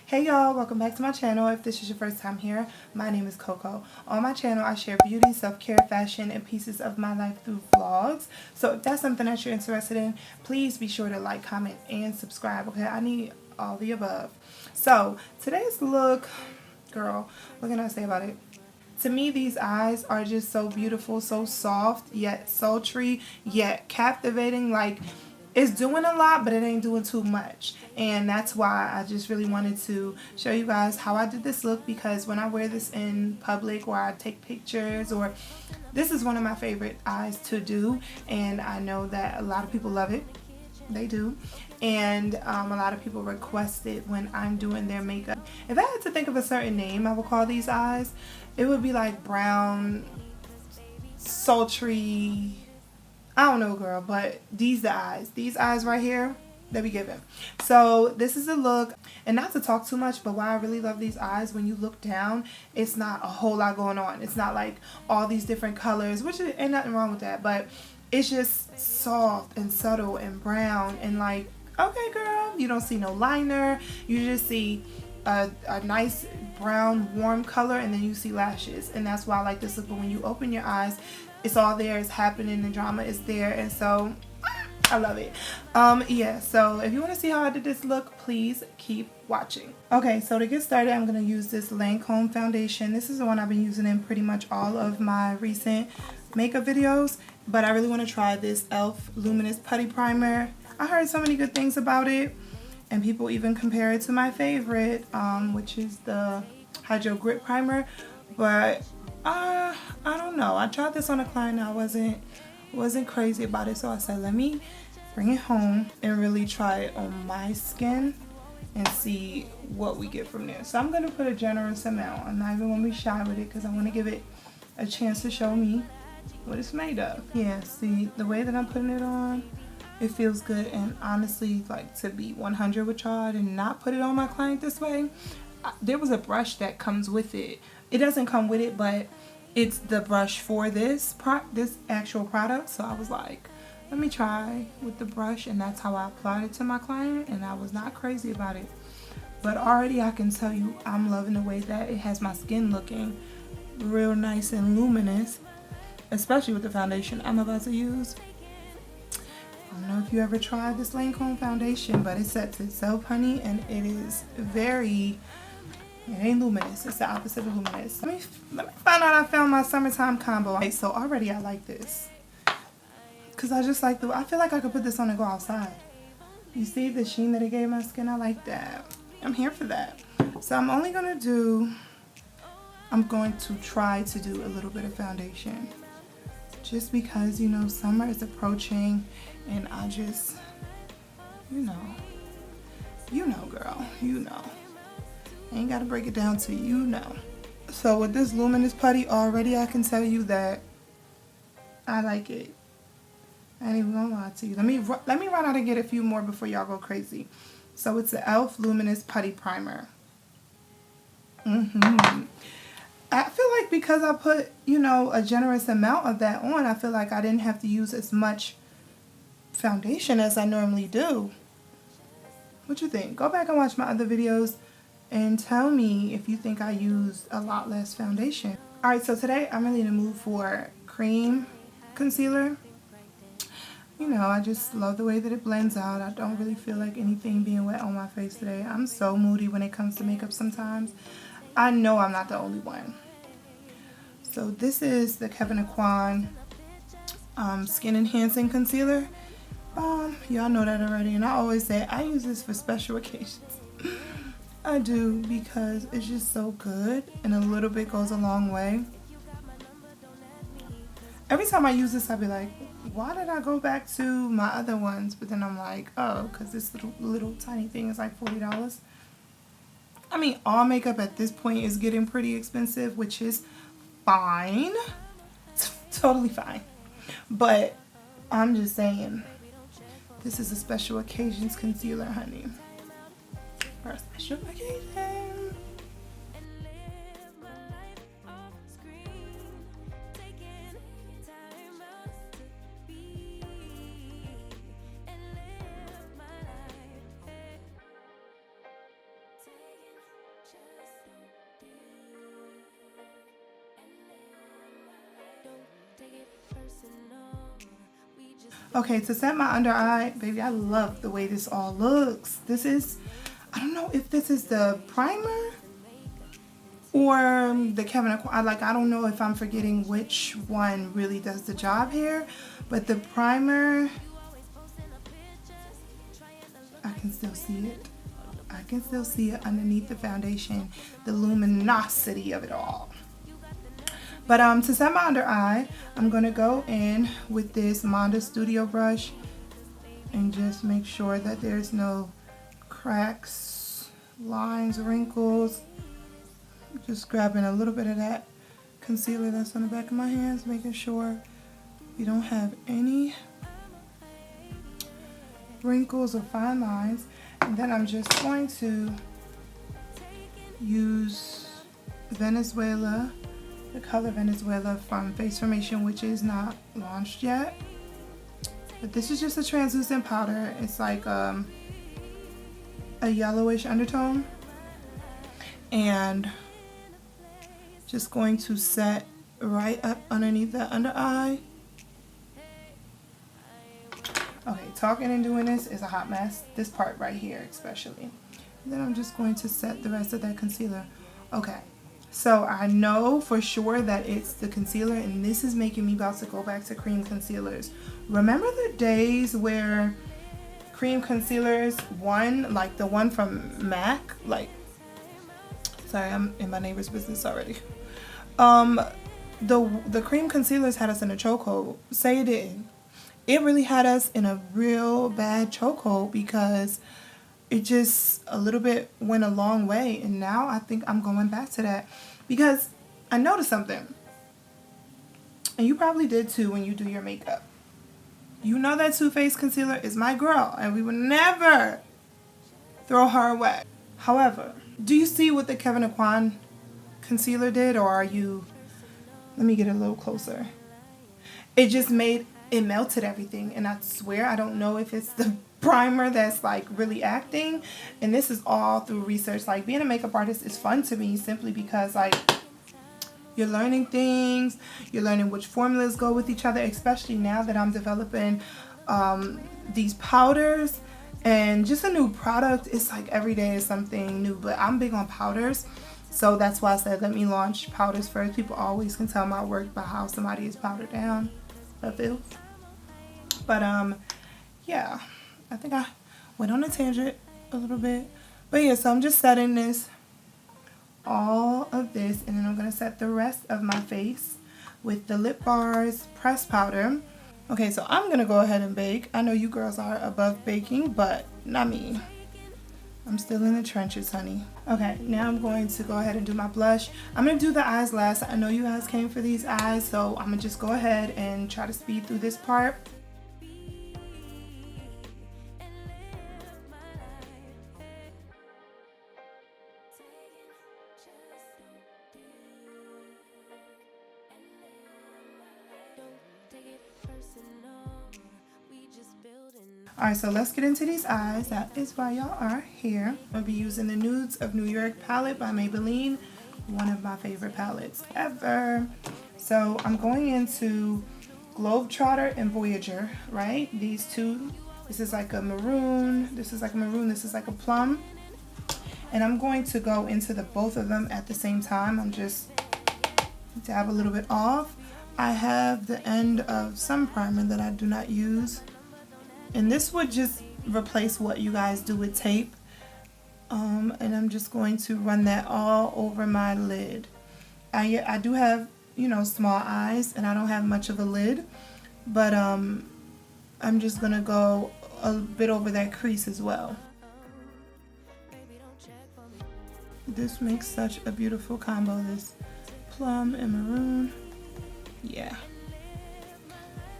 Hey y'all, welcome back to my channel. If this is your first time here, my name is Coco. On my channel, I share beauty, self-care, fashion, and pieces of my life through vlogs. So if that's something that you're interested in, please be sure to like, comment, and subscribe, okay? I need all the above. So today's look, girl, what can I say about it? To me, these eyes are just so beautiful, so soft, yet sultry, yet captivating. Like, it's doing a lot, but it ain't doing too much. And that's why I just really wanted to show you guys how I did this look, because when I wear this in public or I take pictures, or this is one of my favorite eyes to do, and I know that a lot of people love it. They do. And a lot of people request it when I'm doing their makeup. If I had to think of a certain name I would call these eyes, it would be like brown, sultry, I don't know, girl, but these eyes right here, they be giving. So this is the look, and not to talk too much, but why I really love these eyes, when you look down, it's not a whole lot going on. It's not like all these different colors, which ain't nothing wrong with that, but it's just soft and subtle and brown, and like, okay girl, you don't see no liner, you just see a nice brown warm color, and then you see lashes. And that's why I like this look. But when you open your eyes, it's all there, it's happening, the drama is there, and so I love it. Yeah, so if you want to see how I did this look, please keep watching. Okay, so to get started, I'm going to use this Lancome foundation. This is the one I've been using in pretty much all of my recent makeup videos, but I really want to try this e.l.f. Luminous Putty Primer. I heard so many good things about it, and people even compare it to my favorite, which is the Hydro Grip Primer, but I don't know. I tried this on a client and I wasn't crazy about it, so I said let me bring it home and really try it on my skin and see what we get from there. So I'm going to put a generous amount. I'm not even going to be shy with it because I want to give it a chance to show me what it's made of. Yeah, see, the way that I'm putting it on, it feels good. And honestly, like, to be 100 with y'all, I did not put it on my client this way. There was a brush that comes with it. It doesn't come with it, but it's the brush for this actual product. So I was like, let me try with the brush, and that's how I applied it to my client, and I was not crazy about it. But already I can tell you I'm loving the way that it has my skin looking real nice and luminous, especially with the foundation I'm about to use. I don't know if you ever tried this Lancome foundation, but it sets itself, honey, and it is very, it ain't luminous. It's the opposite of luminous. Let me find out I found my summertime combo. Okay, so already I like this, because I just like I feel like I could put this on and go outside. You see the sheen that it gave my skin? I like that. I'm here for that. So I'm only going to try to do a little bit of foundation, just because, you know, summer is approaching, and I just, you know, girl, you know. Ain't gotta break it down to you know. So with this luminous putty, already I can tell you that I like it. I ain't even gonna lie to you. Let me run out and get a few more before y'all go crazy. So it's the e.l.f. Luminous Putty Primer. I feel like because I put, you know, a generous amount of that on, I feel like I didn't have to use as much foundation as I normally do. What you think? Go back and watch my other videos and tell me if you think I used a lot less foundation. Alright, so today I'm really in the mood for cream concealer. You know, I just love the way that it blends out. I don't really feel like anything being wet on my face today. I'm so moody when it comes to makeup sometimes. I know I'm not the only one. So this is the Kevyn Aucoin Skin Enhancing Concealer. Y'all know that already, and I always say I use this for special occasions. I do, because it's just so good, and a little bit goes a long way. Every time I use this, I'll be like, why did I go back to my other ones? But then I'm like, oh, because this little tiny thing is like $40. I mean, all makeup at this point is getting pretty expensive, which is fine. It's totally fine. But I'm just saying, this is a special occasions concealer, honey. For a special occasion. Okay, to set my under eye, baby, I love the way this all looks. This is, I don't know if this is the primer or the Kevyn Aucoin. I don't know if I'm forgetting which one really does the job here, but the primer, I can still see it. I can still see it underneath the foundation, the luminosity of it all. But to set my under eye, I'm gonna go in with this Monda Studio brush and just make sure that there's no cracks, lines, wrinkles. Just grabbing a little bit of that concealer that's on the back of my hands, making sure we don't have any wrinkles or fine lines. And then I'm just going to use Venezuela, the color Venezuela from Face Formation, which is not launched yet. But this is just a translucent powder. It's like a yellowish undertone. And just going to set right up underneath that under eye. Okay, talking and doing this is a hot mess. This part right here especially. And then I'm just going to set the rest of that concealer. Okay, so I know for sure that it's the concealer, and this is making me about to go back to cream concealers. Remember the days where cream concealers, like the one from MAC, like, sorry, I'm in my neighbor's business already. The cream concealers had us in a chokehold. Say it didn't. It really had us in a real bad chokehold because it just a little bit went a long way. And now I think I'm going back to that because I noticed something. And you probably did too when you do your makeup. You know that Too Faced concealer is my girl and we would never throw her away. However, do you see what the Kevyn Aucoin concealer did, or are you, let me get a little closer. It just it melted everything, and I swear I don't know if it's the primer that's like really acting, and this is all through research. Like, being a makeup artist is fun to me simply because like you're learning things, you're learning which formulas go with each other, especially now that I'm developing these powders and just a new product. It's like every day is something new, but I'm big on powders, so that's why I said let me launch powders first. People always can tell my work by how somebody is powdered down. But yeah, I think I went on a tangent a little bit, but yeah, so I'm just setting all of this, and then I'm gonna set the rest of my face with the Lip Bars pressed powder. Okay, so I'm gonna go ahead and bake. I know you girls are above baking, but not me. I'm still in the trenches, honey. Okay, now I'm going to go ahead and do my blush. I'm going to do the eyes last. I know you guys came for these eyes, so I'm going to just go ahead and try to speed through this part. Alright, so let's get into these eyes. That is why y'all are here. I'll be using the Nudes of New York palette by Maybelline. One of my favorite palettes ever. So I'm going into Globetrotter and Voyager, right? These two. This is like a maroon. This is like a maroon. This is like a plum. And I'm going to go into both of them at the same time. I'm just dab a little bit off. I have the end of some primer that I do not use. And this would just replace what you guys do with tape. And I'm just going to run that all over my lid. I do have, you know, small eyes, and I don't have much of a lid. But I'm just going to go a bit over that crease as well. This makes such a beautiful combo, this plum and maroon. Yeah.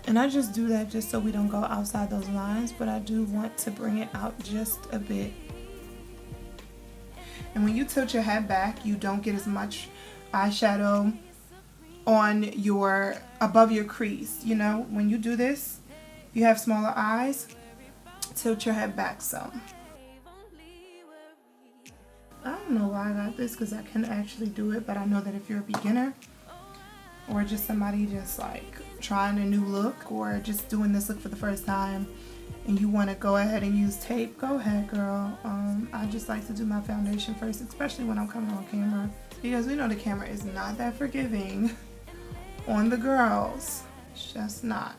And I just do that just so we don't go outside those lines, but I do want to bring it out just a bit. And when you tilt your head back, you don't get as much eyeshadow on above your crease. You know, when you do this, you have smaller eyes, tilt your head back some. I don't know why I got this, because I can actually do it, but I know that if you're a beginner, or just somebody just like trying a new look, or just doing this look for the first time and you want to go ahead and use tape, go ahead, girl. I just like to do my foundation first, especially when I'm coming on camera, because we know the camera is not that forgiving on the girls. It's just not.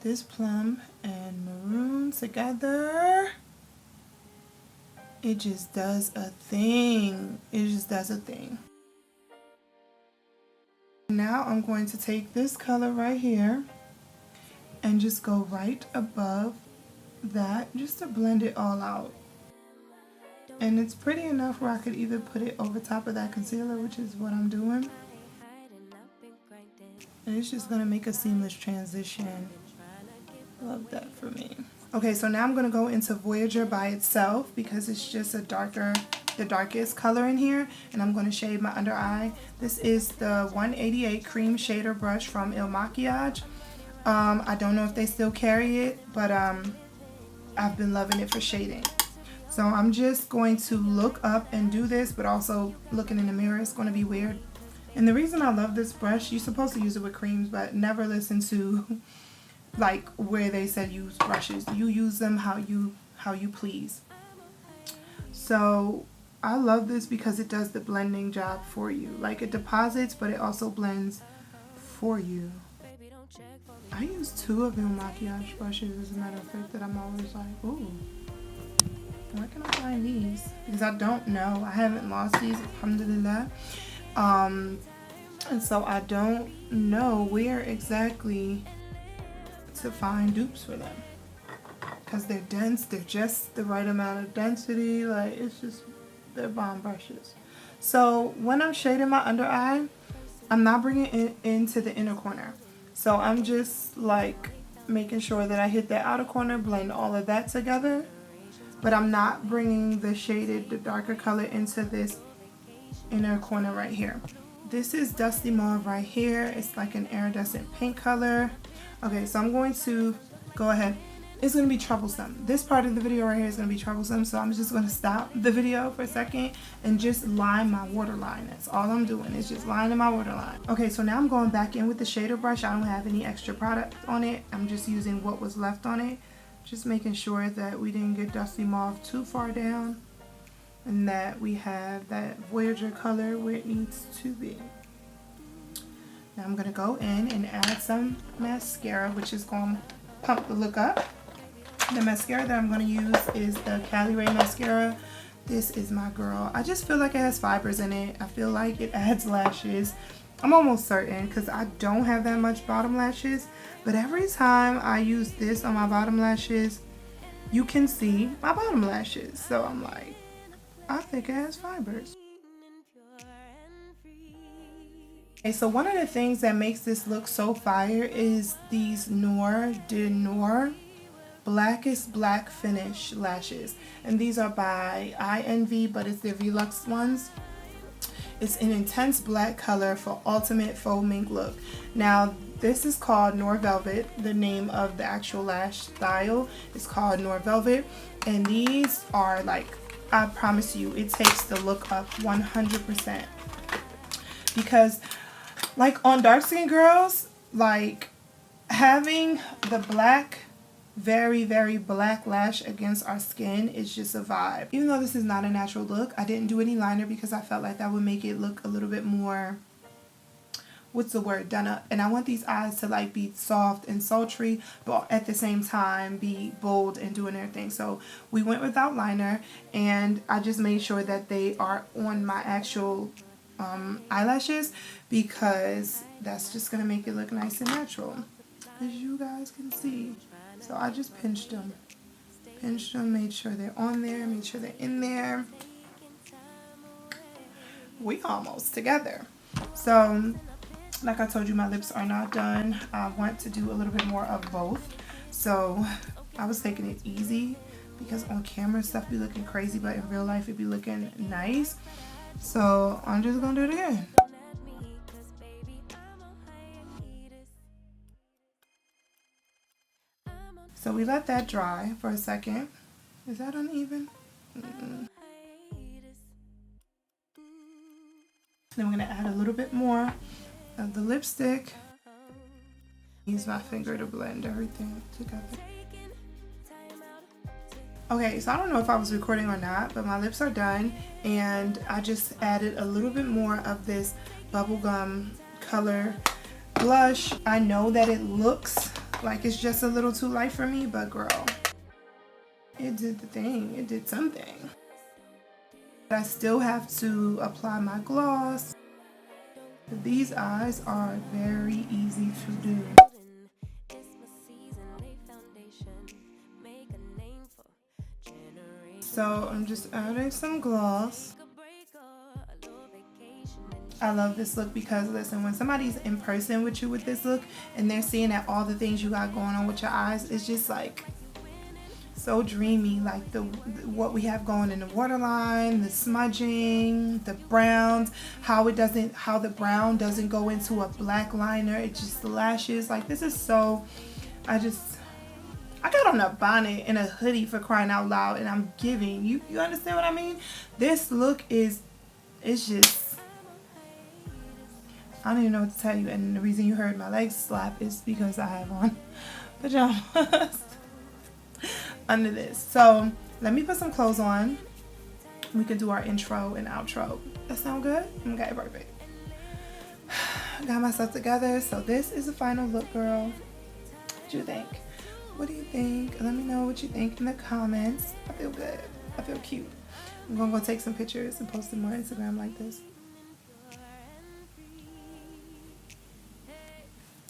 This plum and maroon together, it just does a thing. It just does a thing. Now I'm going to take this color right here and just go right above that, just to blend it all out. And it's pretty enough where I could either put it over top of that concealer, which is what I'm doing. And it's just going to make a seamless transition. Love that for me. Okay, so now I'm going to go into Voyager by itself because it's just the darkest color in here, and I'm going to shade my under eye. This is the 188 cream shader brush from Il Makiage. I don't know if they still carry it, but I've been loving it for shading. So I'm just going to look up and do this, but also looking in the mirror is going to be weird. And the reason I love this brush, you're supposed to use it with creams, but never listen to like where they said use brushes. You use them how you please. So I love this because it does the blending job for you. Like, it deposits, but it also blends for you. I use 2 of Il Makiage brushes, as a matter of fact, that I'm always like, ooh, where can I find these? Because I don't know. I haven't lost these, alhamdulillah. And so I don't know where exactly to find dupes for them. Because they're dense, they're just the right amount of density. Like, it's just, they're bomb brushes. So when I'm shading my under eye, I'm not bringing it into the inner corner. So I'm just like making sure that I hit the outer corner, blend all of that together. But I'm not bringing the darker color into this inner corner right here. This is Dusty Mauve right here. It's like an iridescent pink color. Okay, so I'm going to go ahead. It's going to be troublesome. This part of the video right here is going to be troublesome, so I'm just going to stop the video for a second and just line my waterline. That's all I'm doing, is just lining my waterline. Okay, so now I'm going back in with the shader brush. I don't have any extra product on it. I'm just using what was left on it. Just making sure that we didn't get Dusty Mauve too far down and that we have that Voyager color where it needs to be. Now I'm going to go in and add some mascara, which is going to pump the look up. The mascara that I'm going to use is the Cali Ray mascara. This is my girl. I just feel like it has fibers in it. I feel like it adds lashes. I'm almost certain because I don't have that much bottom lashes. But every time I use this on my bottom lashes, you can see my bottom lashes. So I'm like, I think it has fibers. Okay, so one of the things that makes this look so fire is these Noir de Noir Blackest Black Finish lashes. And these are by INV, but it's their Velux ones. It's an intense black color for ultimate faux mink look. Now, this is called Noir Velvet. The name of the actual lash style is called Noir Velvet. And these are like, I promise you, it takes the look up 100%. Because like on dark skin girls, like having the black, very, very black lash against our skin is just a vibe. Even though this is not a natural look, I didn't do any liner because I felt like that would make it look a little bit more, what's the word, done up. And I want these eyes to like be soft and sultry, but at the same time be bold and doing their thing. So we went without liner, and I just made sure that they are on my actual eyelashes, because that's just gonna make it look nice and natural, as you guys can see. So I just pinched them, made sure they're on there, made sure they're in there. We almost together. So like I told you, my lips are not done. I want to do a little bit more of both. So I was taking it easy because on camera stuff be looking crazy, but in real life it be looking nice. So I'm just gonna do it again. So we let that dry for a second. Is that uneven? Then we're going to add a little bit more of the lipstick. Use my finger to blend everything together. Okay, so I don't know if I was recording or not, but my lips are done, and I just added a little bit more of this bubblegum color blush. I know that it looks like it's just a little too light for me, but girl, it did the thing. It did something. But I still have to apply my gloss. These eyes are very easy to do. So I'm just adding some gloss. I love this look because, listen, when somebody's in person with you with this look and they're seeing that all the things you got going on with your eyes, it's just like so dreamy. Like what we have going in the waterline, the smudging, the browns, how the brown doesn't go into a black liner. It just lashes. Like, this is so, I got on a bonnet and a hoodie, for crying out loud, and I'm giving you understand what I mean? This look it's just, I don't even know what to tell you. And the reason you heard my legs slap is because I have on pajamas under this. So let me put some clothes on. We can do our intro and outro. That sound good? Okay, perfect. Got myself together. So this is the final look, girl. What do you think? What do you think? Let me know what you think in the comments. I feel good. I feel cute. I'm gonna go take some pictures and post them on Instagram like this.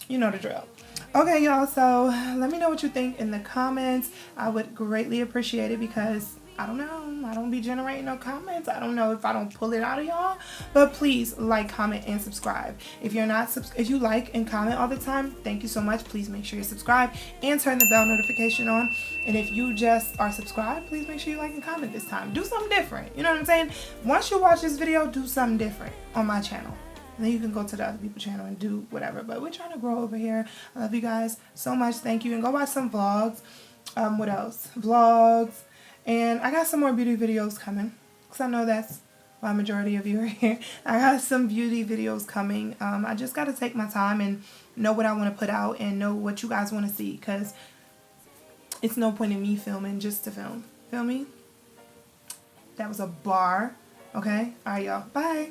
You know the drill. Okay, y'all, so let me know what you think in the comments. I would greatly appreciate it because I don't know, I don't be generating no comments. I don't know if I don't pull it out of y'all, but please like, comment, and subscribe. If you're not, if you like and comment all the time, thank you so much. Please make sure you subscribe and turn the bell notification on. And if you just are subscribed, please make sure you like and comment this time. Do something different. You know what I'm saying? Once you watch this video, do something different on my channel. And then you can go to the other people's channel and do whatever. But we're trying to grow over here. I love you guys so much. Thank you. And go watch some vlogs. What else? Vlogs. And I got some more beauty videos coming, because I know that's why majority of you are here. I got some beauty videos coming. I just got to take my time and know what I want to put out and know what you guys want to see, because it's no point in me filming just to film. Feel me? That was a bar. Okay? All right, y'all. Bye.